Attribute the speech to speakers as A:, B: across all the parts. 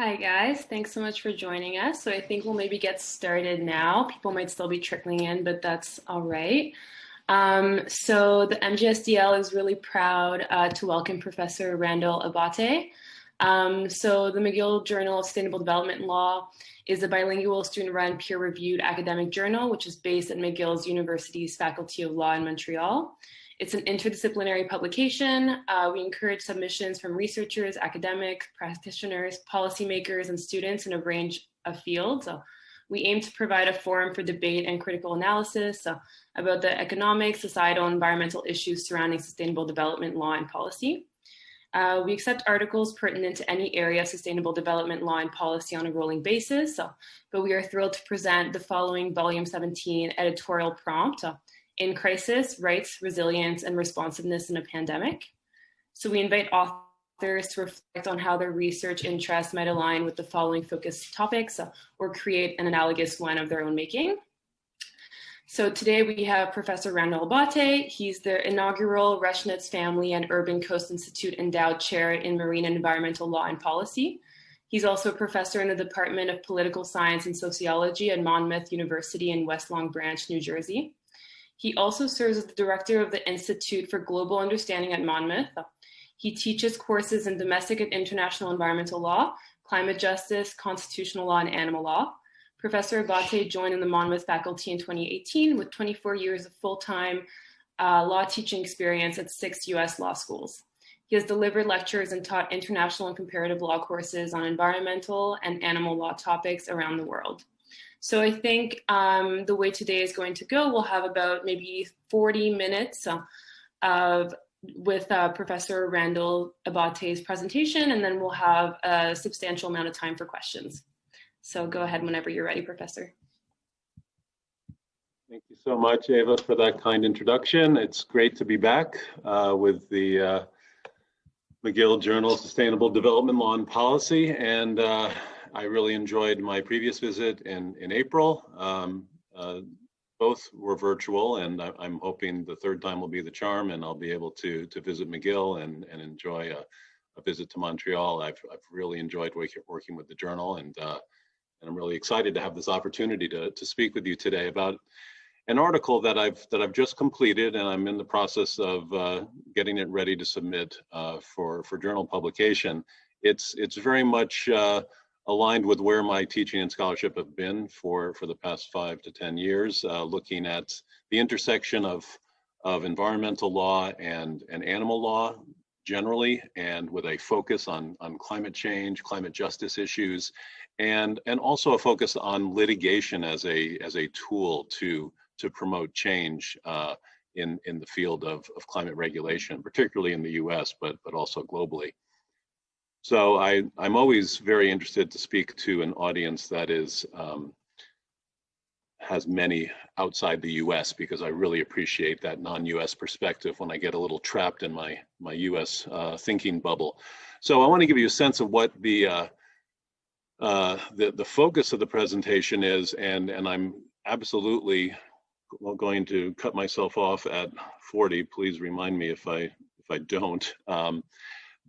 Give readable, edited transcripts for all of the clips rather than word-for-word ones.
A: Hi guys, thanks so much for joining us. So I think we'll maybe get started now. People might still be trickling in, but that's all right. So the MGSDL is really proud to welcome Professor Randall Abate. So the McGill Journal of Sustainable Development Law is a bilingual student-run peer-reviewed academic journal, which is based at McGill University's Faculty of Law in Montreal. It's an interdisciplinary publication. We encourage submissions from researchers, academics, practitioners, policymakers, and students in a range of fields. So we aim to provide a forum for debate and critical analysis about the economic, societal, and environmental issues surrounding sustainable development law and policy. We accept articles pertinent to any area of sustainable development law and policy on a rolling basis, but we are thrilled to present the following Volume 17 editorial prompt, in crisis, rights, resilience, and responsiveness in a pandemic. So we invite authors to reflect on how their research interests might align with the following focus topics or create an analogous one of their own making. So today we have Professor Randall Abate. He's the inaugural Rechnitz Family and Urban Coast Institute Endowed Chair in Marine and Environmental Law and Policy. He's also a professor in the Department of Political Science and Sociology at Monmouth University in West Long Branch, New Jersey. He also serves as the director of the Institute for Global Understanding at Monmouth. He teaches courses in domestic and international environmental law, climate justice, constitutional law, and animal law. Professor Abate joined in the Monmouth faculty in 2018 with 24 years of full-time law teaching experience at 6 US law schools. He has delivered lectures and taught international and comparative law courses on environmental and animal law topics around the world. So I think the way today is going to go, we'll have about maybe 40 minutes with Professor Randall Abate's presentation, and then we'll have a substantial amount of time for questions. So go ahead whenever you're ready, Professor.
B: Thank you so much, Ava, for that kind introduction. It's great to be back with the McGill Journal of Sustainable Development Law and Policy, and I really enjoyed my previous visit in April. Both were virtual, and I'm hoping the third time will be the charm, and I'll be able to visit McGill and enjoy a visit to Montreal. I've really enjoyed working with the journal, and I'm really excited to have this opportunity to speak with you today about an article that I've just completed, and I'm in the process of getting it ready to submit for journal publication. It's very much aligned with where my teaching and scholarship have been for the past 5 to 10 years, looking at the intersection of environmental law and animal law generally, and with a focus on climate change, climate justice issues, and also a focus on litigation as a tool to promote change in the field of climate regulation, particularly in the US, but also globally. So I'm always very interested to speak to an audience that has many outside the US, because I really appreciate that non-US perspective when I get a little trapped in my US thinking bubble. So I want to give you a sense of what the focus of the presentation is, and I'm absolutely going to cut myself off at 40. Please remind me if I don't.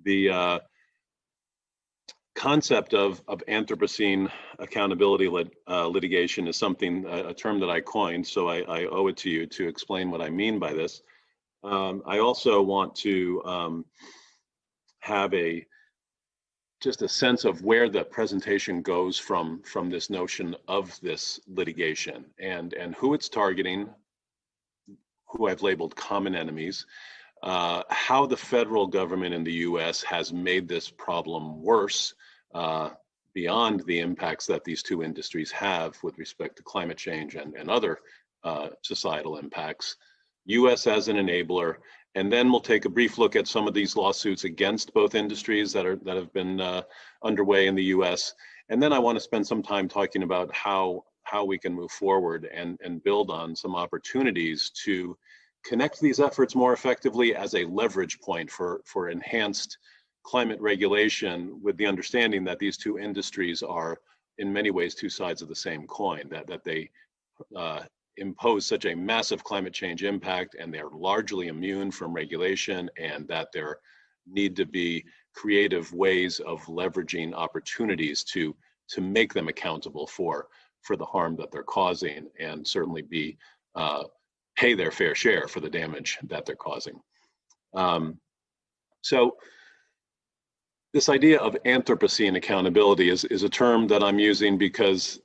B: The concept of Anthropocene accountability litigation is a term that I coined, so I owe it to you to explain what I mean by this. I also want to have just a sense of where the presentation goes from this notion of this litigation and who it's targeting, who I've labeled common enemies, how the federal government in the US has made this problem worse beyond the impacts that these two industries have with respect to climate change and other societal impacts, US as an enabler, and then we'll take a brief look at some of these lawsuits against both industries that have been underway in the US. And then I want to spend some time talking about how we can move forward and build on some opportunities to connect these efforts more effectively as a leverage point for enhanced climate regulation, with the understanding that these two industries are in many ways two sides of the same coin, that they impose such a massive climate change impact, and they're largely immune from regulation, and that there need to be creative ways of leveraging opportunities to make them accountable for the harm that they're causing, and certainly pay their fair share for the damage that they're causing. So this idea of Anthropocene accountability is a term that I'm using because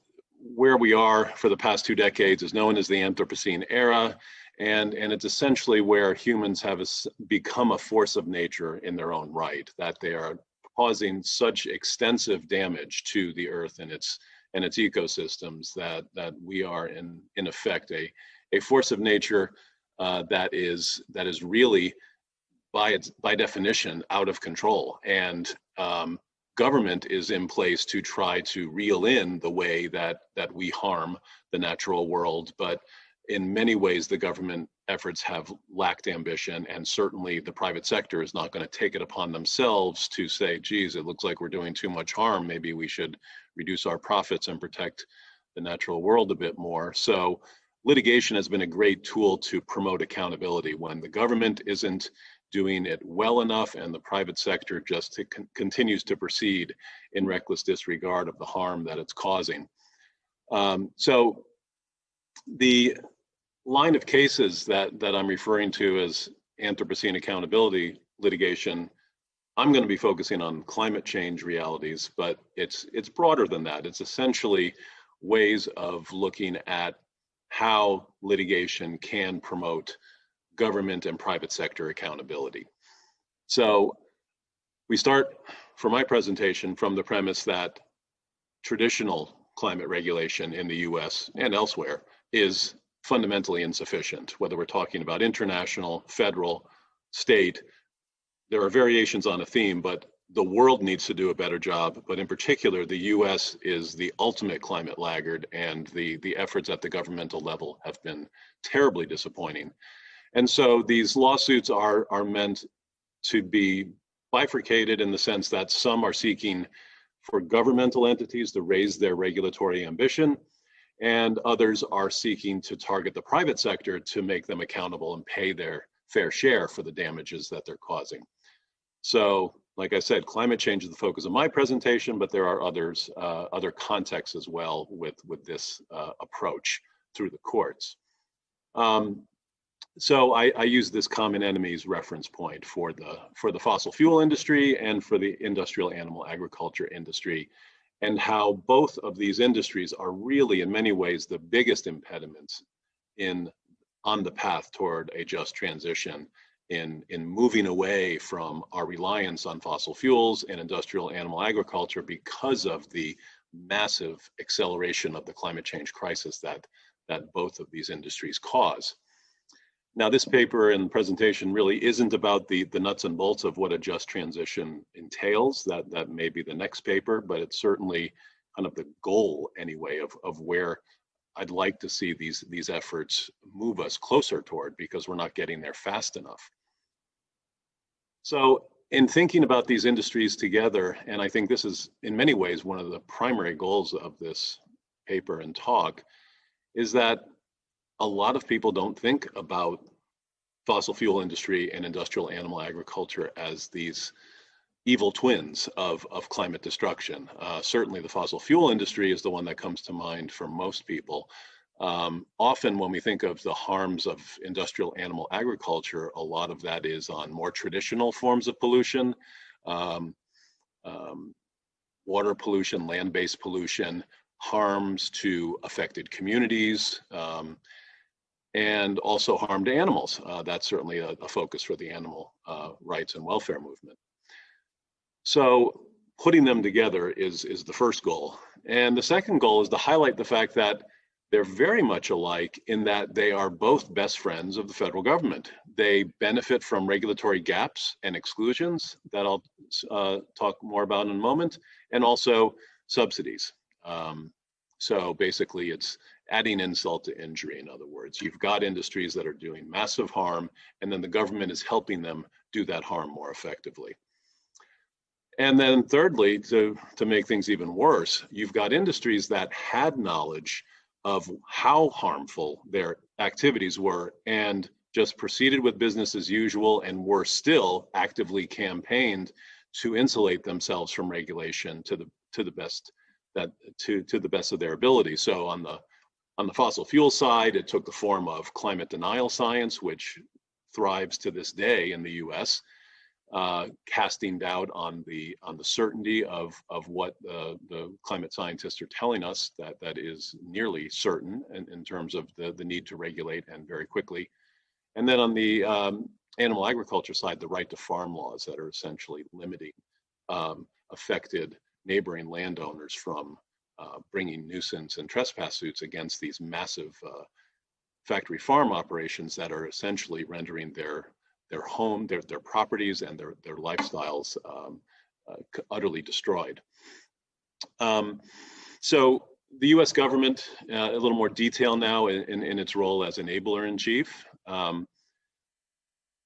B: where we are for the past 2 decades is known as the Anthropocene era, and it's essentially where humans have become a force of nature in their own right, that they are causing such extensive damage to the earth and its ecosystems that we are in effect a force of nature that is really by definition out of control, and government is in place to try to reel in the way that we harm the natural world. But in many ways, the government efforts have lacked ambition, and certainly the private sector is not going to take it upon themselves to say, geez, it looks like we're doing too much harm. Maybe we should reduce our profits and protect the natural world a bit more. So litigation has been a great tool to promote accountability when the government isn't doing it well enough and the private sector just continues to proceed in reckless disregard of the harm that it's causing. So the line of cases that I'm referring to as Anthropocene accountability litigation, I'm going to be focusing on climate change realities, but it's broader than that. It's essentially ways of looking at how litigation can promote government and private sector accountability. So we start for my presentation from the premise that traditional climate regulation in the US and elsewhere is fundamentally insufficient, whether we're talking about international, federal, state. There are variations on a theme, but the world needs to do a better job. But in particular, the US is the ultimate climate laggard, and the efforts at the governmental level have been terribly disappointing. And so these lawsuits are meant to be bifurcated in the sense that some are seeking for governmental entities to raise their regulatory ambition, and others are seeking to target the private sector to make them accountable and pay their fair share for the damages that they're causing. So, like I said, climate change is the focus of my presentation, but there are other contexts as well with this approach through the courts. So I use this common enemies reference point for the fossil fuel industry and for the industrial animal agriculture industry, and how both of these industries are really in many ways the biggest impediments on the path toward a just transition in moving away from our reliance on fossil fuels and industrial animal agriculture because of the massive acceleration of the climate change crisis that both of these industries cause. Now, this paper and presentation really isn't about the nuts and bolts of what a just transition entails. That may be the next paper, but it's certainly kind of the goal anyway of where I'd like to see these efforts move us closer toward, because we're not getting there fast enough. So in thinking about these industries together, and I think this is in many ways one of the primary goals of this paper and talk, is that a lot of people don't think about fossil fuel industry and industrial animal agriculture as these evil twins of climate destruction. Certainly the fossil fuel industry is the one that comes to mind for most people. Often when we think of the harms of industrial animal agriculture, a lot of that is on more traditional forms of pollution, water pollution, land-based pollution, harms to affected communities, and also harm to animals. That's certainly a focus for the animal rights and welfare movement. So putting them together is the first goal. And the second goal is to highlight the fact that they're very much alike in that they are both best friends of the federal government. They benefit from regulatory gaps and exclusions that I'll talk more about in a moment, and also subsidies. So basically it's adding insult to injury. In other words, you've got industries that are doing massive harm, and then the government is helping them do that harm more effectively. And then thirdly, to make things even worse, you've got industries that had knowledge of how harmful their activities were and just proceeded with business as usual, and were still actively campaigned to insulate themselves from regulation to the best of their ability. So on the fossil fuel side, it took the form of climate denial science, which thrives to this day in the U.S., casting doubt on the certainty of what the climate scientists are telling us that is nearly certain in terms of the need to regulate, and very quickly. And then on the animal agriculture side, the right to farm laws that are essentially limiting affected neighboring landowners from bringing nuisance and trespass suits against these massive factory farm operations that are essentially rendering their home, their properties, and their lifestyles utterly destroyed. So the U.S. government, a little more detail now in its role as enabler in chief.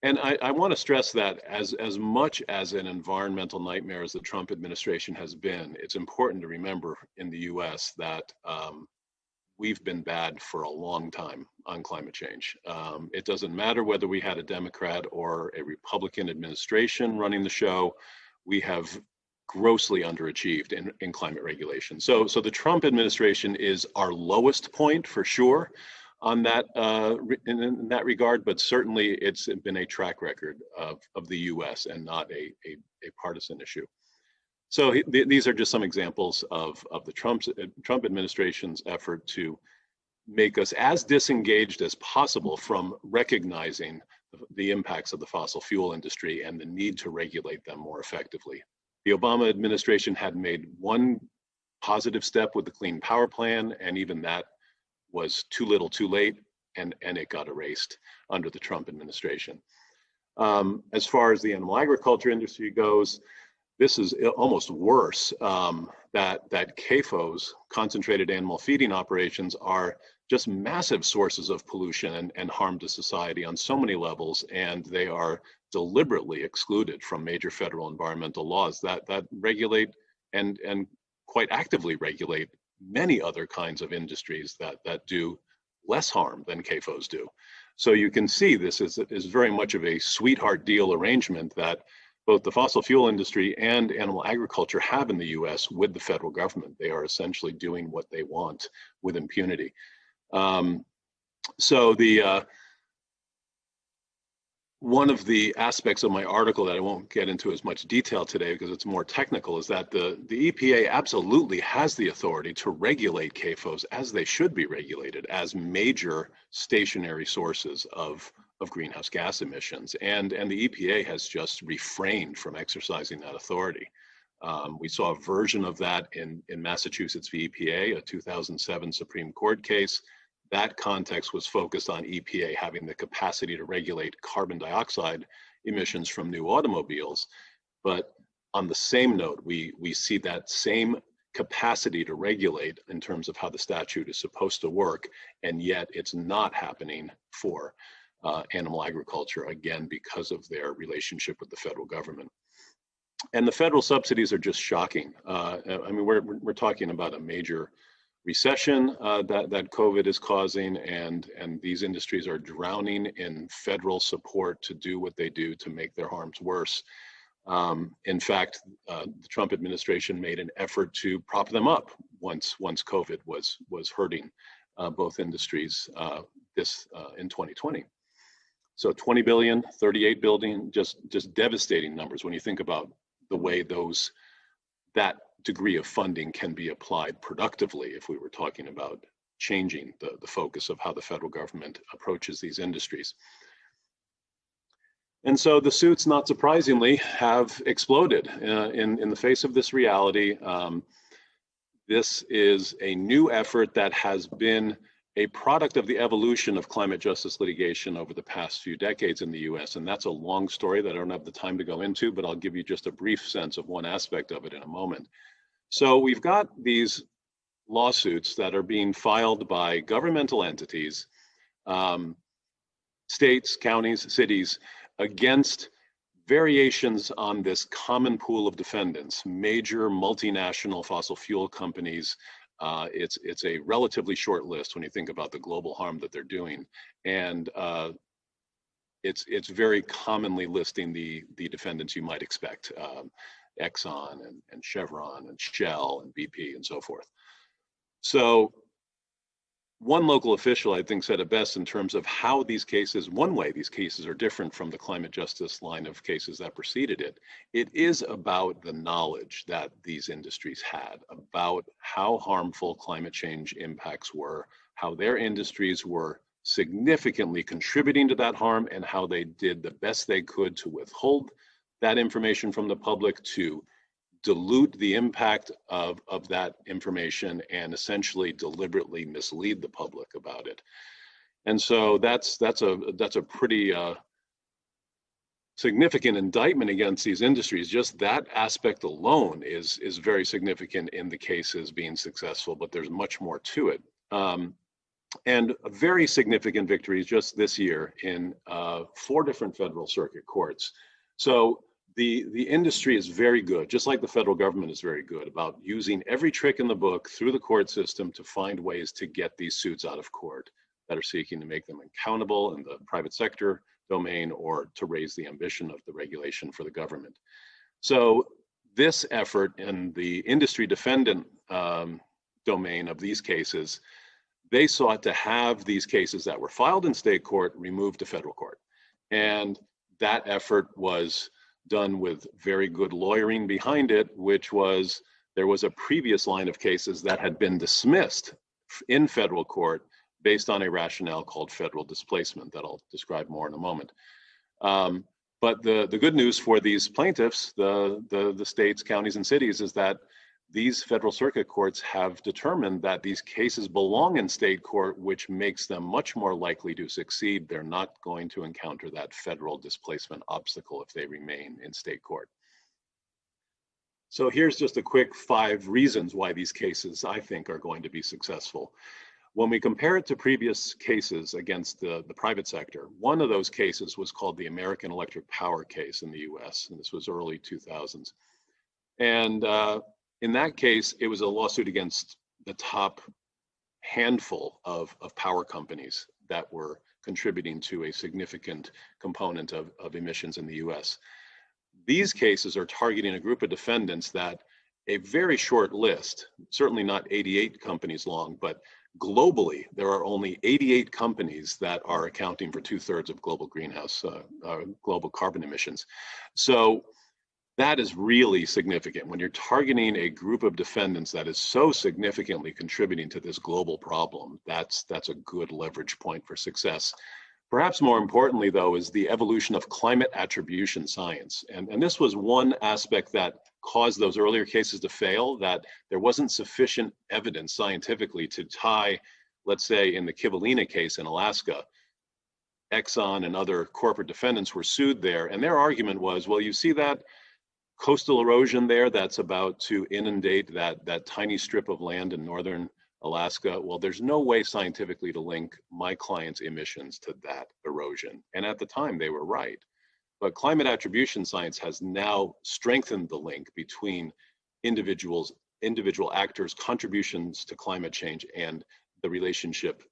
B: And I want to stress that as much as an environmental nightmare as the Trump administration has been, it's important to remember in the U.S. that we've been bad for a long time on climate change. It doesn't matter whether we had a Democrat or a Republican administration running the show, we have grossly underachieved in climate regulation. So the Trump administration is our lowest point for sure on that in that regard, but certainly it's been a track record of the US and not a partisan issue. So these are just some examples of the Trump administration's effort to make us as disengaged as possible from recognizing the impacts of the fossil fuel industry and the need to regulate them more effectively. The Obama administration had made one positive step with the Clean Power Plan, and even that was too little too late, and it got erased under the Trump administration. As far as the animal agriculture industry goes, this is almost worse, that CAFOs, concentrated animal feeding operations, are just massive sources of pollution and harm to society on so many levels, and they are deliberately excluded from major federal environmental laws that regulate and quite actively regulate many other kinds of industries that do less harm than CAFOs do. So you can see this is very much of a sweetheart deal arrangement that both the fossil fuel industry and animal agriculture have in the US with the federal government. They are essentially doing what they want with impunity. So one of the aspects of my article that I won't get into as much detail today because it's more technical is that the EPA absolutely has the authority to regulate CAFOs as they should be regulated as major stationary sources of greenhouse gas emissions. And the EPA has just refrained from exercising that authority. We saw a version of that in Massachusetts v. EPA, a 2007 Supreme Court case. That context was focused on EPA having the capacity to regulate carbon dioxide emissions from new automobiles. But on the same note, we see that same capacity to regulate in terms of how the statute is supposed to work, and yet it's not happening for animal agriculture, again, because of their relationship with the federal government. And the federal subsidies are just shocking. I mean, we're talking about a major recession that COVID is causing, and these industries are drowning in federal support to do what they do to make their harms worse. In fact, the Trump administration made an effort to prop them up once COVID was hurting both industries in 2020. So 20 billion, 38 billion, just devastating numbers when you think about the way that degree of funding can be applied productively if we were talking about changing the focus of how the federal government approaches these industries. And so the suits, not surprisingly, have exploded in the face of this reality. This is a new effort that has been a product of the evolution of climate justice litigation over the past few decades in the US. And that's a long story that I don't have the time to go into, but I'll give you just a brief sense of one aspect of it in a moment. So we've got these lawsuits that are being filed by governmental entities, states, counties, cities, against variations on this common pool of defendants, major multinational fossil fuel companies. It's a relatively short list when you think about the global harm that they're doing. And it's very commonly listing the defendants you might expect. Exxon and Chevron and Shell and BP and so forth. So one local official, I think, said it best in terms of how these cases, one way these cases are different from the climate justice line of cases that preceded it. It is about the knowledge that these industries had about how harmful climate change impacts were, how their industries were significantly contributing to that harm, and how they did the best they could to withhold that information from the public, to dilute the impact of that information, and essentially deliberately mislead the public about it. And so that's a pretty significant indictment against these industries. Just that aspect alone is very significant in the cases being successful, but there's much more to it. And very significant victories just this year in 4 different federal circuit courts. So the industry is very good, just like the federal government is very good about using every trick in the book through the court system to find ways to get these suits out of court that are seeking to make them accountable in the private sector domain, or to raise the ambition of the regulation for the government. So this effort in the industry defendant domain of these cases, they sought to have these cases that were filed in state court removed to federal court. And that effort was done with very good lawyering behind it, which was, there was a previous line of cases that had been dismissed in federal court based on a rationale called federal displacement that I'll describe more in a moment. But the good news for these plaintiffs, the states, counties, and cities, is that these federal circuit courts have determined that these cases belong in state court, which makes them much more likely to succeed. They're not going to encounter that federal displacement obstacle if they remain in state court. So here's just a quick 5 reasons why these cases, I think, are going to be successful. When we compare it to previous cases against the private sector, one of those cases was called the American Electric Power case in the US, and this was early 2000s. And in that case, it was a lawsuit against the top handful of power companies that were contributing to a significant component of emissions in the US. These cases are targeting a group of defendants that a very short list, certainly not 88 companies long, but globally, there are only 88 companies that are accounting for 2/3 of global global carbon emissions. So that is really significant. When you're targeting a group of defendants that is so significantly contributing to this global problem, that's a good leverage point for success. Perhaps more importantly, though, is the evolution of climate attribution science. And this was one aspect that caused those earlier cases to fail, that there wasn't sufficient evidence scientifically to tie, let's say in the Kivalina case in Alaska, Exxon and other corporate defendants were sued there. And their argument was, well, you see that coastal erosion there that's about to inundate that tiny strip of land in northern Alaska. Well, there's no way scientifically to link my client's emissions to that erosion. And at the time, they were right. But climate attribution science has now strengthened the link between individual actors' contributions to climate change and the relationship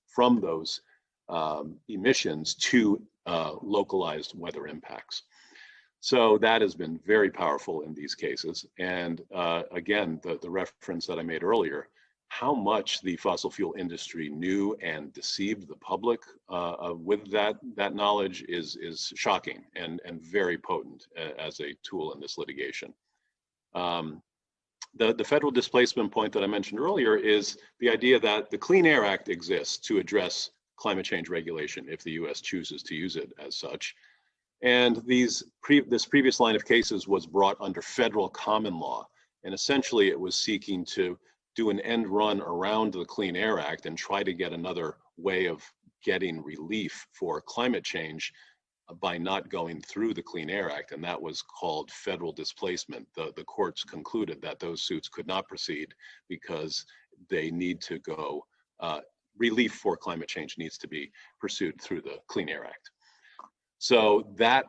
B: from those emissions to localized weather impacts. So that has been very powerful in these cases. And again, the reference that I made earlier, how much the fossil fuel industry knew and deceived the public with that knowledge is shocking and very potent as a tool in this litigation. The federal displacement point that I mentioned earlier is the idea that the Clean Air Act exists to address climate change regulation if the US chooses to use it as such. And this previous line of cases was brought under federal common law. And essentially it was seeking to do an end run around the Clean Air Act and try to get another way of getting relief for climate change by not going through the Clean Air Act. And that was called federal displacement. The courts concluded that those suits could not proceed because they need to go, relief for climate change needs to be pursued through the Clean Air Act. So that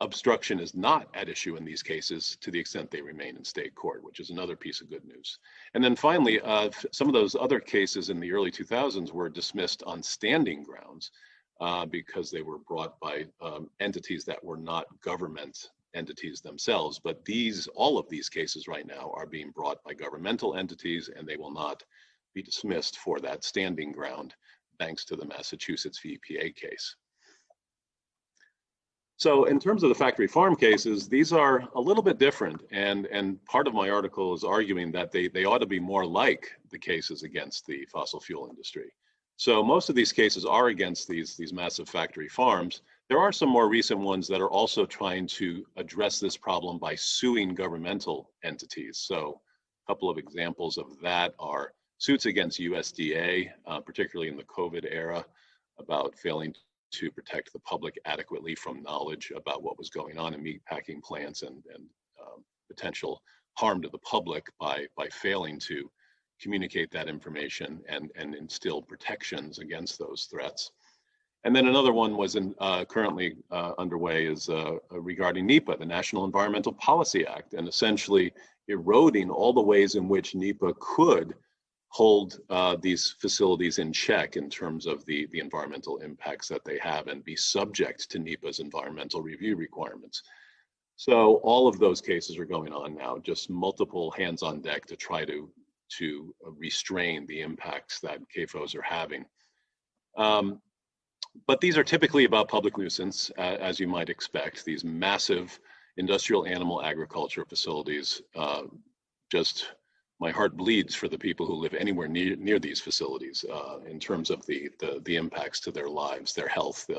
B: obstruction is not at issue in these cases to the extent they remain in state court, which is another piece of good news. And then finally, some of those other cases in the early 2000s were dismissed on standing grounds because they were brought by entities that were not government entities themselves, but all of these cases right now are being brought by governmental entities, and they will not be dismissed for that standing ground, thanks to the Massachusetts v. EPA case. So in terms of the factory farm cases, these are a little bit different, and part of my article is arguing that they ought to be more like the cases against the fossil fuel industry. So most of these cases are against these massive factory farms. There are some more recent ones that are also trying to address this problem by suing governmental entities. So a couple of examples of that are suits against USDA, particularly in the COVID era, about failing to protect the public adequately from knowledge about what was going on in meat packing plants and potential harm to the public by failing to communicate that information and instill protections against those threats. And then another one was currently underway is regarding NEPA, the National Environmental Policy Act, and essentially eroding all the ways in which NEPA could hold these facilities in check in terms of the environmental impacts that they have and be subject to NEPA's environmental review requirements. So all of those cases are going on now, just multiple hands on deck to try to restrain the impacts that CAFOs are having. But these are typically about public nuisance, as you might expect. These massive industrial animal agriculture facilities, just my heart bleeds for the people who live anywhere near these facilities in terms of the impacts to their lives, their health,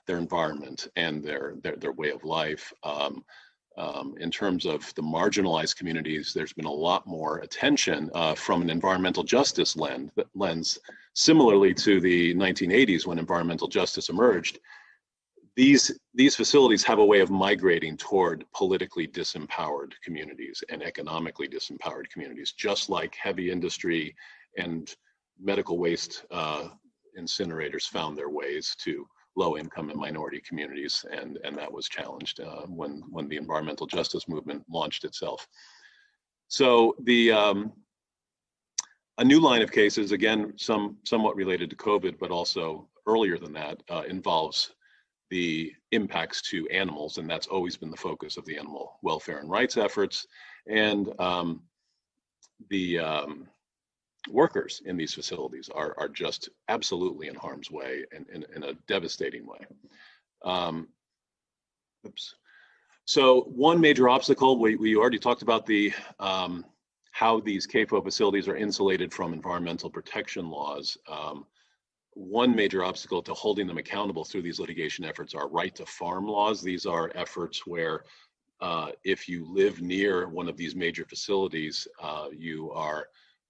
B: their environment, and their way of life. In terms of the marginalized communities, there's been a lot more attention from an environmental justice lens, similarly to the 1980s when environmental justice emerged. These facilities have a way of migrating toward politically disempowered communities and economically disempowered communities, just like heavy industry and medical waste incinerators found their ways to low-income and minority communities, and that was challenged when the environmental justice movement launched itself. So a new line of cases, again, somewhat related to COVID, but also earlier than that, involves the impacts to animals, and that's always been the focus of the animal welfare and rights efforts. And the workers in these facilities are just absolutely in harm's way and in a devastating way. So one major obstacle, we already talked about the how these CAFO facilities are insulated from environmental protection laws. One major obstacle to holding them accountable through these litigation efforts are right to farm laws. These are efforts where if you live near one of these major facilities, you are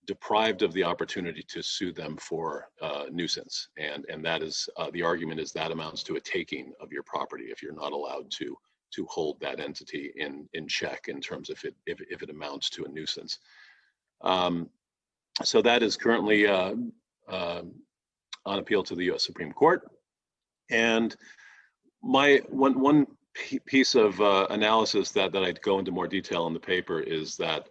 B: deprived of the opportunity to sue them for nuisance. And that is, the argument is that amounts to a taking of your property if you're not allowed to hold that entity in check in terms of if it amounts to a nuisance. So that is currently on appeal to the U.S. Supreme Court. And my one piece of analysis that I'd go into more detail in the paper is that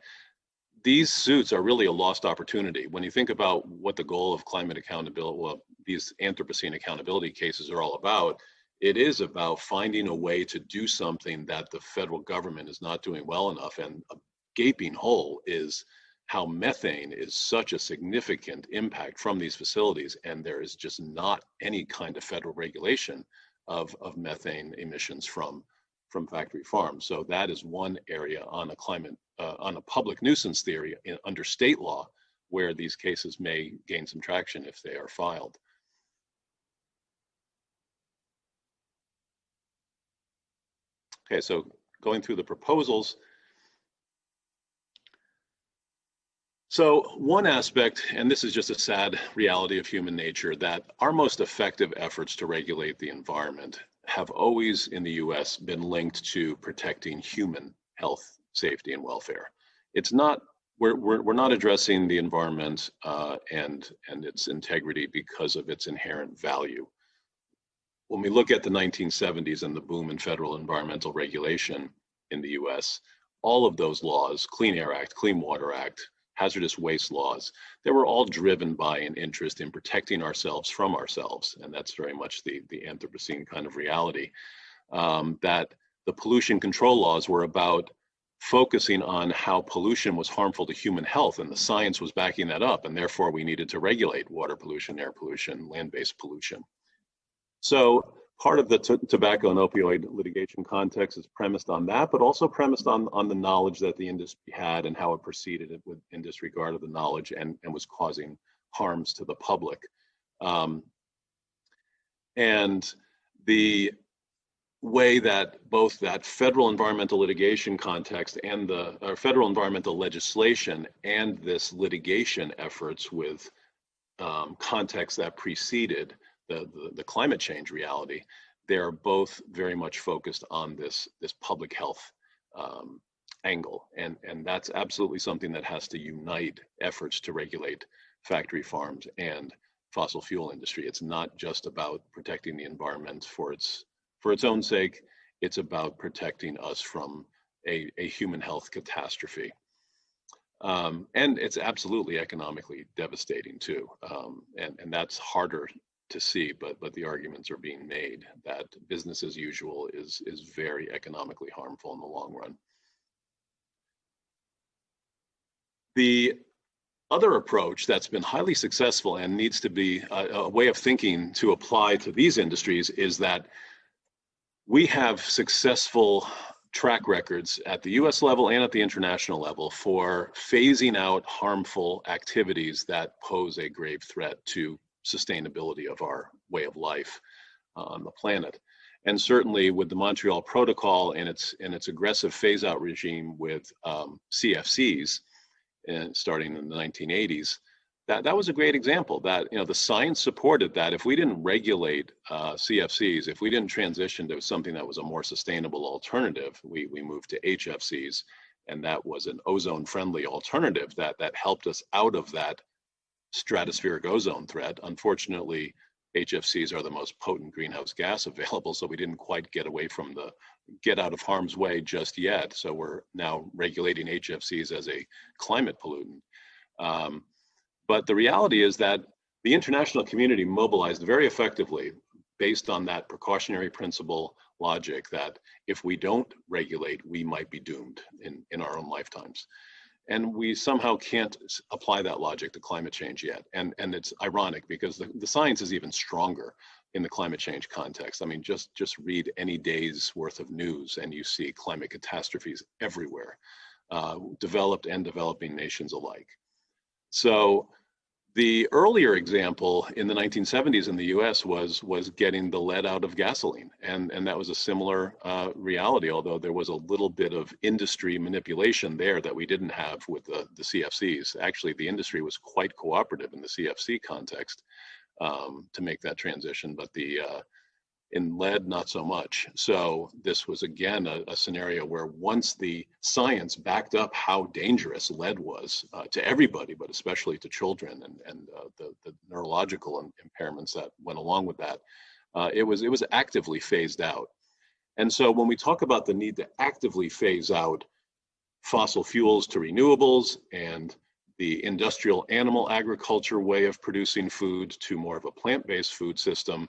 B: these suits are really a lost opportunity. When you think about what the goal of climate accountability, well, these Anthropocene accountability cases are all about, it is about finding a way to do something that the federal government is not doing well enough. And a gaping hole is how methane is such a significant impact from these facilities, and there is just not any kind of federal regulation of methane emissions from factory farms. So that is one area on a public nuisance theory under state law where these cases may gain some traction if they are filed. Okay, so going through the proposals. So one aspect, and this is just a sad reality of human nature, that our most effective efforts to regulate the environment have always in the US been linked to protecting human health, safety, and welfare. It's not, we're not addressing the environment and its integrity because of its inherent value. When we look at the 1970s and the boom in federal environmental regulation in the US, all of those laws, Clean Air Act, Clean Water Act, hazardous waste laws, they were all driven by an interest in protecting ourselves from ourselves. And that's very much the Anthropocene kind of reality, that the pollution control laws were about focusing on how pollution was harmful to human health, and the science was backing that up, and therefore we needed to regulate water pollution, air pollution, land-based pollution. So part of the tobacco and opioid litigation context is premised on that, but also premised on the knowledge that the industry had and how it proceeded in disregard of the knowledge and was causing harms to the public. And the way that both that federal environmental litigation context and the federal environmental legislation and this litigation efforts with context that preceded the climate change reality, they're both very much focused on this public health angle, and that's absolutely something that has to unite efforts to regulate factory farms and fossil fuel industry. It's not just about protecting the environment for its own sake. It's about protecting us from a human health catastrophe. And it's absolutely economically devastating too. And that's harder to see, but the arguments are being made that business as usual is very economically harmful in the long run. The other approach that's been highly successful and needs to be a way of thinking to apply to these industries is that we have successful track records at the US level and at the international level for phasing out harmful activities that pose a grave threat to sustainability of our way of life on the planet. And certainly with the Montreal Protocol and its aggressive phase out regime with CFCs, and starting in the 1980s, that was a great example that, the science supported that if we didn't regulate CFCs, if we didn't transition to something that was a more sustainable alternative, we moved to HFCs, and that was an ozone-friendly alternative that helped us out of that stratospheric ozone threat. Unfortunately, HFCs are the most potent greenhouse gas available, so we didn't quite get out of harm's way just yet. So we're now regulating HFCs as a climate pollutant. But the reality is that the international community mobilized very effectively based on that precautionary principle logic that if we don't regulate, we might be doomed in our own lifetimes. And we somehow can't apply that logic to climate change yet. And it's ironic because the science is even stronger in the climate change context. I mean, just read any day's worth of news and you see climate catastrophes everywhere, developed and developing nations alike. So the earlier example in the 1970s in the US was getting the lead out of gasoline. And that was a similar reality, although there was a little bit of industry manipulation there that we didn't have with the CFCs. Actually, the industry was quite cooperative in the CFC context to make that transition, but in lead, not so much. So this was, again, a scenario where once the science backed up how dangerous lead was to everybody, but especially to children and the neurological impairments that went along with that, it was actively phased out. And so when we talk about the need to actively phase out fossil fuels to renewables and the industrial animal agriculture way of producing food to more of a plant-based food system,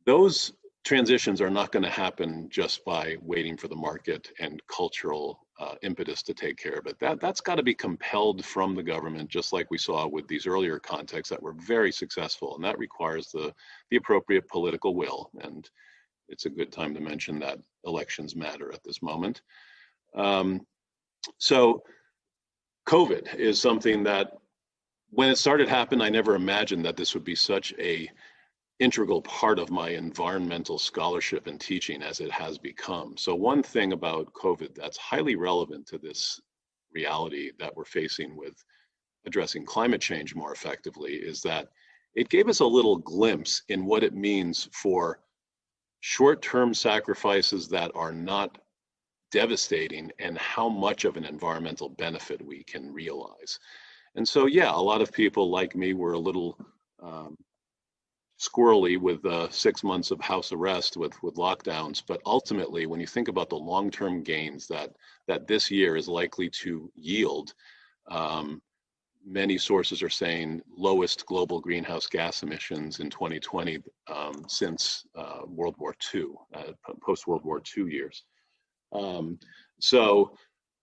B: those transitions are not going to happen just by waiting for the market and cultural impetus to take care of it. That's got to be compelled from the government, just like we saw with these earlier contexts that were very successful, and that requires the appropriate political will. And it's a good time to mention that elections matter at this moment. So COVID is something that, when it started happening, I never imagined that this would be such a integral part of my environmental scholarship and teaching as it has become. So one thing about COVID that's highly relevant to this reality that we're facing with addressing climate change more effectively is that it gave us a little glimpse in what it means for short-term sacrifices that are not devastating and how much of an environmental benefit we can realize. And so, yeah, a lot of people like me were a little squirrely with 6 months of house arrest with lockdowns, but ultimately, when you think about the long-term gains that this year is likely to yield, many sources are saying lowest global greenhouse gas emissions in 2020 since World War II, post-World War II years. So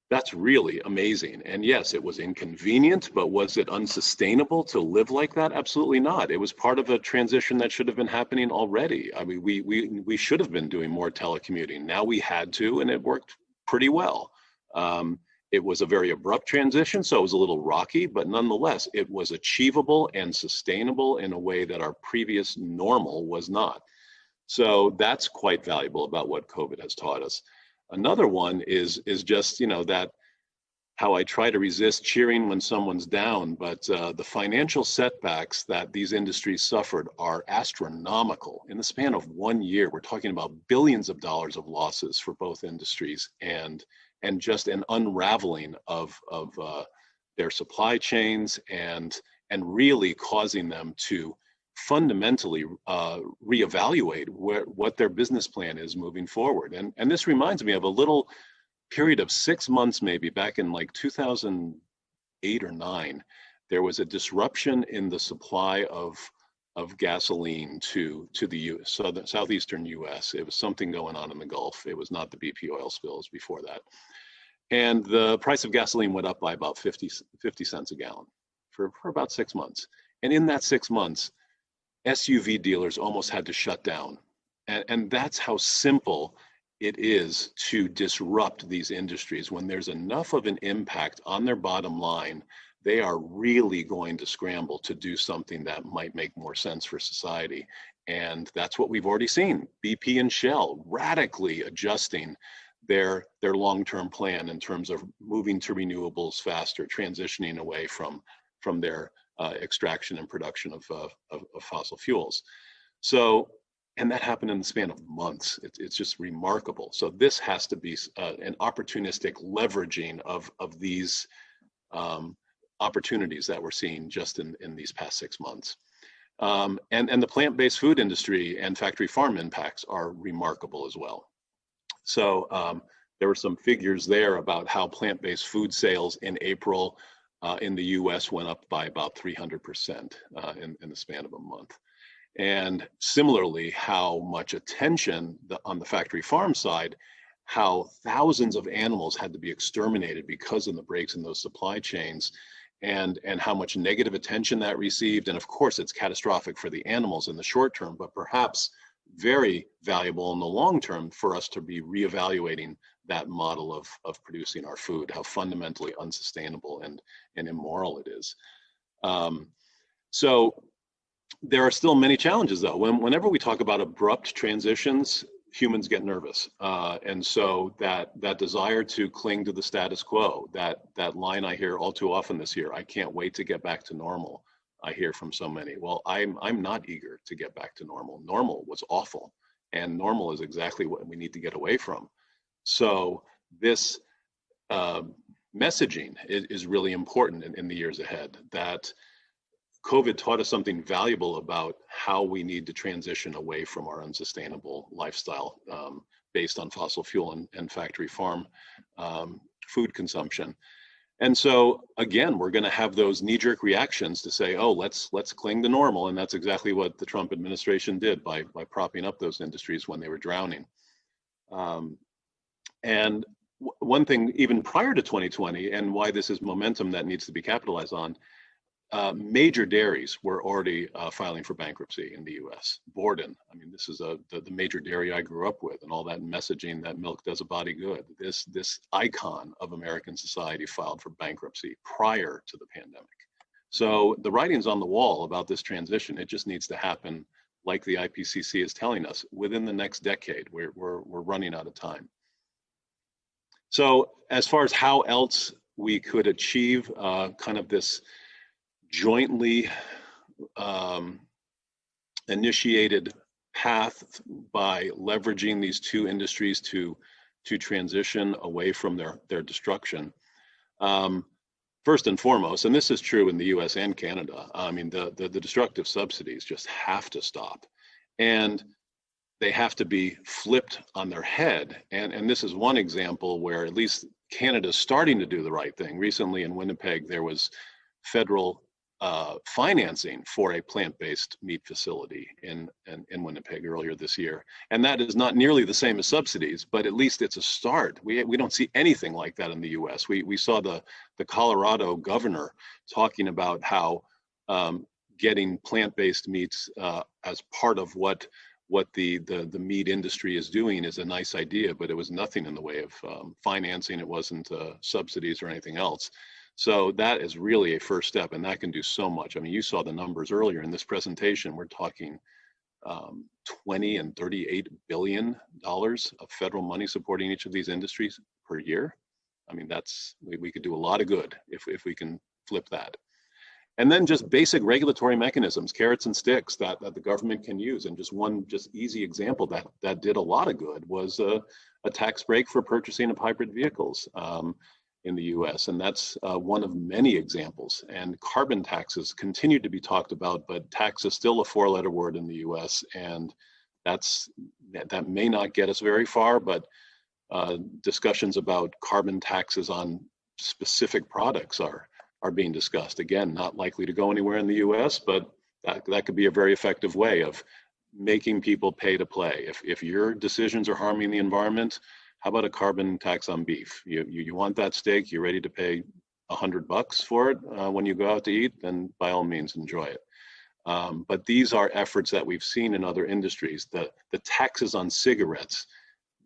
B: that's really amazing. And yes, it was inconvenient, but was it unsustainable to live like that? Absolutely not. It was part of a transition that should have been happening already. I mean, we should have been doing more telecommuting. Now we had to, and it worked pretty well. It was a very abrupt transition, so it was a little rocky, but nonetheless, it was achievable and sustainable in a way that our previous normal was not. So that's quite valuable about what COVID has taught us. Another one is just, you know, that how I try to resist cheering when someone's down, but the financial setbacks that these industries suffered are astronomical. In the span of 1 year, we're talking about billions of dollars of losses for both industries, and just an unraveling of their supply chains, and really causing them to fundamentally reevaluate what their business plan is moving forward. And this reminds me of a little period of 6 months, maybe back in like 2008 or 9, there was a disruption in the supply of gasoline to the southeastern US. It was something going on in the Gulf. It was not the BP oil spills before that. And the price of gasoline went up by about 50 cents a gallon for about 6 months. And in that 6 months, SUV dealers almost had to shut down. And that's how simple it is to disrupt these industries. When there's enough of an impact on their bottom line, they are really going to scramble to do something that might make more sense for society. And that's what we've already seen. BP and Shell radically adjusting their long-term plan in terms of moving to renewables faster, transitioning away from their extraction and production of fossil fuels. So, and that happened in the span of months. It's just remarkable. So this has to be an opportunistic leveraging of these opportunities that we're seeing just in these past 6 months. And the plant-based food industry and factory farm impacts are remarkable as well. So there were some figures there about how plant-based food sales in April in the US went up by about 300% in the span of a month. And similarly, how much attention on the factory farm side, how thousands of animals had to be exterminated because of the breaks in those supply chains, and how much negative attention that received. And of course, it's catastrophic for the animals in the short term, but perhaps very valuable in the long term for us to be reevaluating that model of producing our food, how fundamentally unsustainable and immoral it is. So there are still many challenges though. Whenever we talk about abrupt transitions, humans get nervous. And so that desire to cling to the status quo, that line I hear all too often this year, I can't wait to get back to normal, I hear from so many. Well, I'm not eager to get back to normal. Normal was awful, and normal is exactly what we need to get away from. So this messaging is really important in the years ahead, that COVID taught us something valuable about how we need to transition away from our unsustainable lifestyle based on fossil fuel and factory farm food consumption. And so again, we're going to have those knee-jerk reactions to say, oh, let's cling to normal. And that's exactly what the Trump administration did by propping up those industries when they were drowning. And one thing even prior to 2020, and why this is momentum that needs to be capitalized on, major dairies were already filing for bankruptcy in the US. Borden, I mean, this is the major dairy I grew up with, and all that messaging that milk does a body good. This icon of American society filed for bankruptcy prior to the pandemic. So the writing's on the wall about this transition. It just needs to happen, like the IPCC is telling us, within the next decade. We're running out of time. So as far as how else we could achieve kind of this jointly initiated path by leveraging these two industries to transition away from their destruction. First and foremost, and this is true in the US and Canada, I mean, the destructive subsidies just have to stop. And they have to be flipped on their head. And this is one example where at least Canada's starting to do the right thing. Recently in Winnipeg, there was federal financing for a plant-based meat facility in Winnipeg earlier this year. And that is not nearly the same as subsidies, but at least it's a start. We don't see anything like that in the US. We saw the Colorado governor talking about how getting plant-based meats as part of what the meat industry is doing is a nice idea, but it was nothing in the way of financing. It wasn't subsidies or anything else. So that is really a first step, and that can do so much. I mean, you saw the numbers earlier in this presentation. We're talking 20 and $38 billion of federal money supporting each of these industries per year. I mean, we could do a lot of good if we can flip that. And then just basic regulatory mechanisms, carrots and sticks that the government can use. And just one easy example that did a lot of good was a tax break for purchasing of hybrid vehicles in the US. And that's one of many examples. And carbon taxes continue to be talked about, but tax is still a four-letter word in the US. And that may not get us very far, but discussions about carbon taxes on specific products are being discussed. Again, not likely to go anywhere in the US, but that could be a very effective way of making people pay to play. If your decisions are harming the environment, how about a carbon tax on beef? You want that steak, you're ready to pay $100 for it when you go out to eat, then by all means enjoy it. But these are efforts that we've seen in other industries. The taxes on cigarettes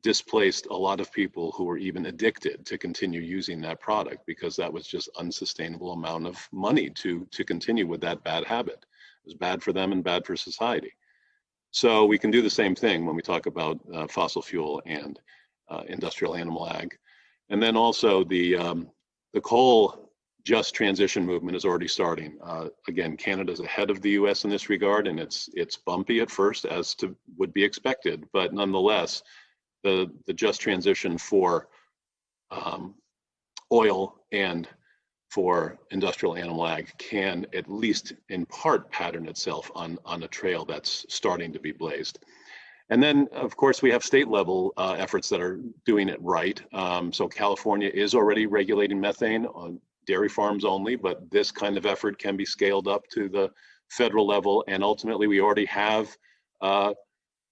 B: displaced a lot of people who were even addicted to continue using that product because that was just unsustainable amount of money to continue with that bad habit. It was bad for them and bad for society. So we can do the same thing when we talk about fossil fuel and industrial animal ag. And then also the coal just transition movement is already starting. Again, Canada's ahead of the US in this regard, and it's bumpy at first, as would be expected, but nonetheless, the just transition for oil and for industrial animal ag can at least in part pattern itself on a trail that's starting to be blazed. And then, of course, we have state level efforts that are doing it right. So California is already regulating methane on dairy farms only, but this kind of effort can be scaled up to the federal level. And ultimately, we already have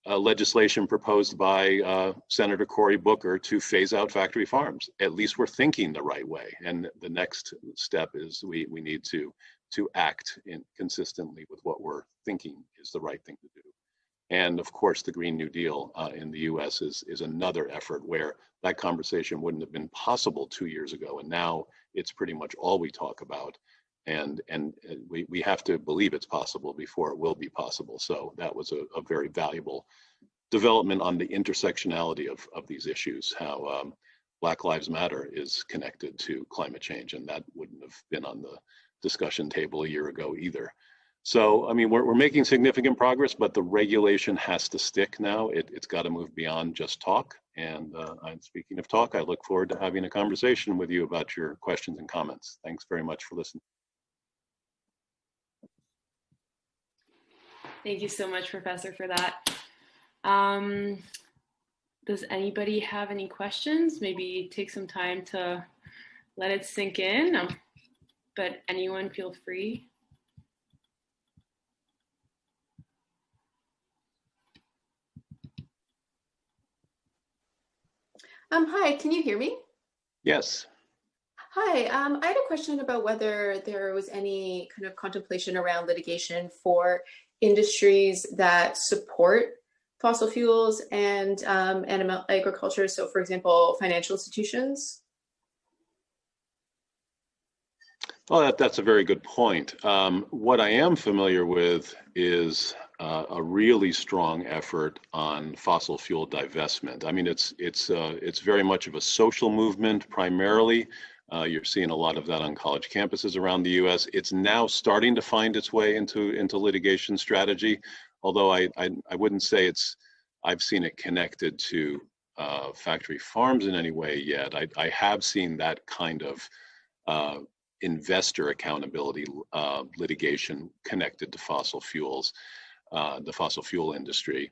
B: legislation proposed by Senator Cory Booker to phase out factory farms. At least we're thinking the right way. And the next step is we need to act consistently with what we're thinking is the right thing to do. And of course, the Green New Deal in the US is another effort where that conversation wouldn't have been possible 2 years ago. And now it's pretty much all we talk about. And we have to believe it's possible before it will be possible. So that was a very valuable development on the intersectionality of these issues, how Black Lives Matter is connected to climate change. And that wouldn't have been on the discussion table a year ago either. So, I mean, we're making significant progress, but the regulation has to stick now. It's got to move beyond just talk. And speaking of talk, I look forward to having a conversation with you about your questions and comments. Thanks very much for listening.
A: Thank you so much, Professor, for that. Does anybody have any questions? Maybe take some time to let it sink in, but anyone feel free.
C: Hi, can you hear me?
B: Yes.
C: Hi, I had a question about whether there was any kind of contemplation around litigation for industries that support fossil fuels and animal agriculture. So for example, financial institutions.
B: Well, that's a very good point. What I am familiar with is a really strong effort on fossil fuel divestment. I mean, it's very much of a social movement primarily. You're seeing a lot of that on college campuses around the U.S. It's now starting to find its way into litigation strategy, although I wouldn't say I've seen it connected to factory farms in any way yet. I have seen that kind of investor accountability litigation connected to fossil fuels, the fossil fuel industry.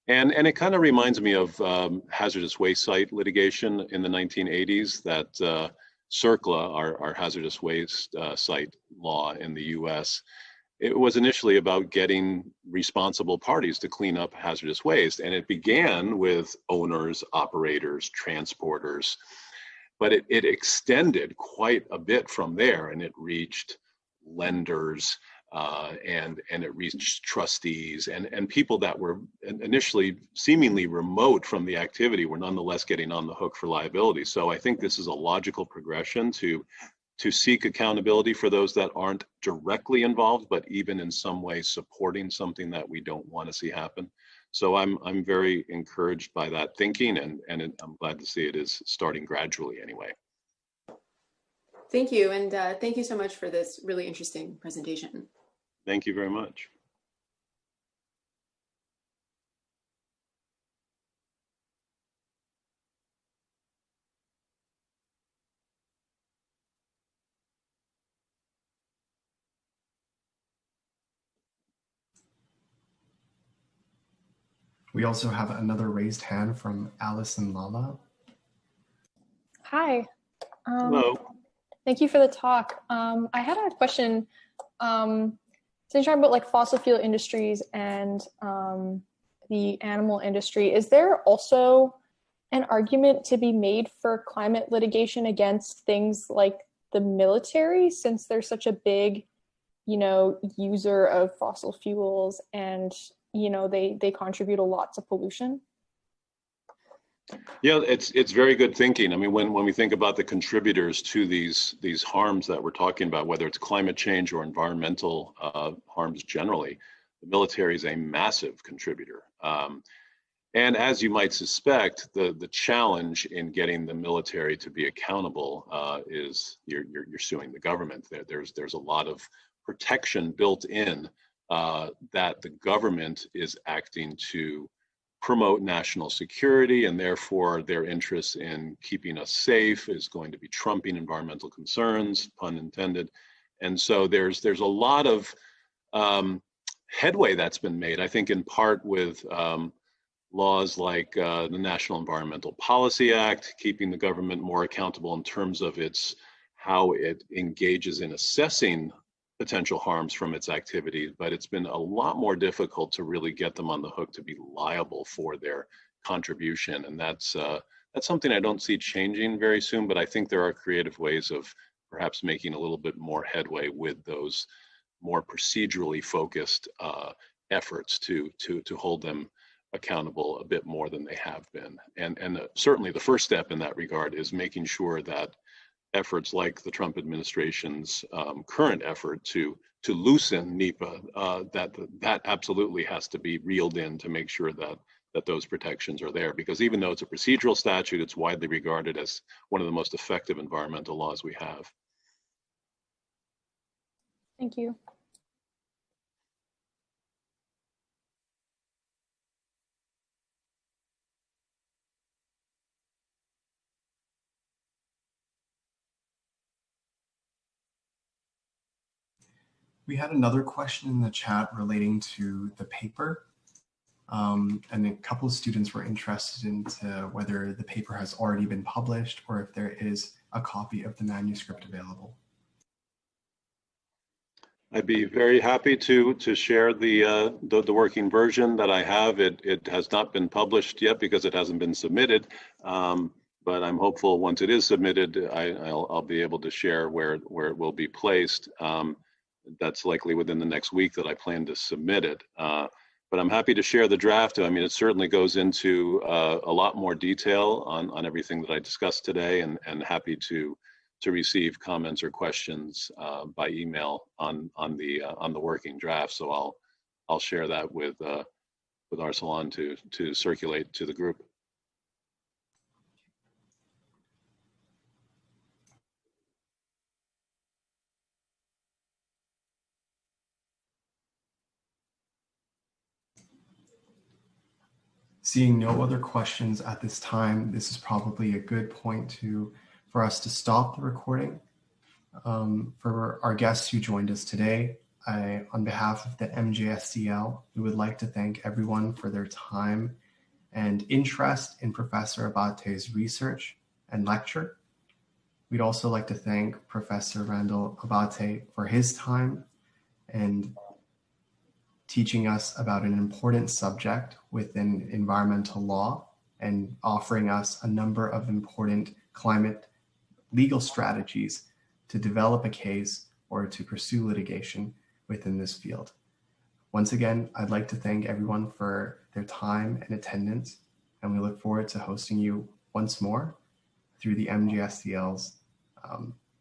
B: And it kind of reminds me of hazardous waste site litigation in the 1980s that CERCLA, our hazardous waste site law in the US, it was initially about getting responsible parties to clean up hazardous waste. And it began with owners, operators, transporters, but it extended quite a bit from there, and it reached lenders, and it reached trustees, and people that were initially seemingly remote from the activity were nonetheless getting on the hook for liability. So I think this is a logical progression to seek accountability for those that aren't directly involved, but even in some way supporting something that we don't want to see happen. So I'm very encouraged by that thinking, and I'm glad to see it is starting gradually anyway.
C: Thank you, and thank you so much for this really interesting presentation.
B: Thank you very much.
D: We also have another raised hand from Allison Lala.
E: Hi.
B: Hello.
E: Thank you for the talk. I had a question. Since you're talking about like fossil fuel industries and the animal industry, is there also an argument to be made for climate litigation against things like the military, since they're such a big, user of fossil fuels, and they contribute a lot to pollution?
B: Yeah, it's very good thinking. I mean, when we think about the contributors to these harms that we're talking about, whether it's climate change or environmental harms generally, the military is a massive contributor. And as you might suspect, the challenge in getting the military to be accountable is you're suing the government. There's a lot of protection built in that the government is acting to promote national security, and therefore their interest in keeping us safe is going to be trumping environmental concerns, pun intended. And so there's a lot of headway that's been made, I think in part with laws like the National Environmental Policy Act, keeping the government more accountable in terms of how it engages in assessing potential harms from its activities, but it's been a lot more difficult to really get them on the hook to be liable for their contribution. And that's something I don't see changing very soon, but I think there are creative ways of perhaps making a little bit more headway with those more procedurally focused efforts to hold them accountable a bit more than they have been. And certainly the first step in that regard is making sure that efforts like the Trump administration's current effort to loosen NEPA, that absolutely has to be reeled in to make sure that those protections are there. Because even though it's a procedural statute, it's widely regarded as one of the most effective environmental laws we have.
E: Thank you.
D: We had another question in the chat relating to the paper. And a couple of students were interested into whether the paper has already been published or if there is a copy of the manuscript available.
B: I'd be very happy to share the working version that I have. It has not been published yet because it hasn't been submitted, but I'm hopeful once it is submitted, I'll be able to share where it will be placed. That's likely within the next week that I plan to submit it. But I'm happy to share the draft. I mean, it certainly goes into a lot more detail on everything that I discussed today, and happy to receive comments or questions by email on the working draft. So I'll share that with Arsalan to circulate to the group.
D: Seeing no other questions at this time, this is probably a good point for us to stop the recording. For our guests who joined us today, on behalf of the MJSDL, we would like to thank everyone for their time and interest in Professor Abate's research and lecture. We'd also like to thank Professor Randall Abate for his time and teaching us about an important subject within environmental law and offering us a number of important climate legal strategies to develop a case or to pursue litigation within this field. Once again, I'd like to thank everyone for their time and attendance, and we look forward to hosting you once more through the MGSDL's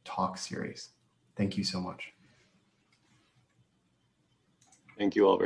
D: talk series. Thank you so much.
B: Thank you all very much.